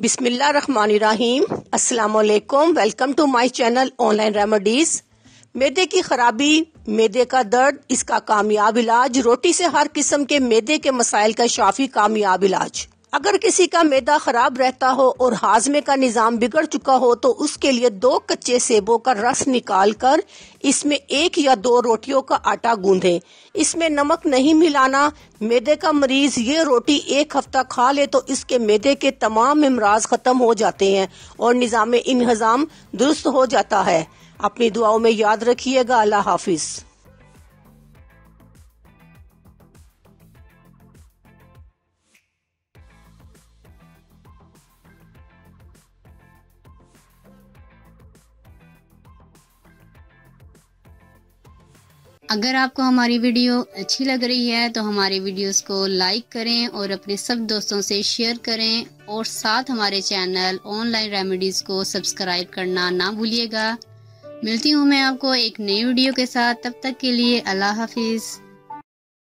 बिस्मिल्लाहिर्रहमानिर्रहीम। अस्सलामुअलैकुम। Welcome to my channel online remedies. मैदे की खराबी, मैदे का दर्द, इसका कामयाब इलाज। रोटी से हर किस्म के मैदे के मसाइल का शाफी कामयाब इलाज। अगर किसी का मैदा खराब रहता हो और हाजमे का निजाम बिगड़ चुका हो तो उसके लिए 2 कच्चे सेबों का रस निकाल कर इसमें 1 या 2 रोटियों का आटा गूंदें। इसमें नमक नहीं मिलाना। मैदे का मरीज ये रोटी 1 हफ्ता खा ले तो इसके मैदे के तमाम इमराज खत्म हो जाते हैं और निजाम इंहजाम दुरुस्त हो जाता है। अपनी दुआओं में याद रखिएगा। अल्लाह हाफिज। अगर आपको हमारी वीडियो अच्छी लग रही है तो हमारी वीडियोस को लाइक करें और अपने सब दोस्तों से शेयर करें और साथ हमारे चैनल ऑनलाइन रेमेडीज को सब्सक्राइब करना ना भूलिएगा। मिलती हूँ मैं आपको एक नई वीडियो के साथ। तब तक के लिए अल्लाह हाफिज।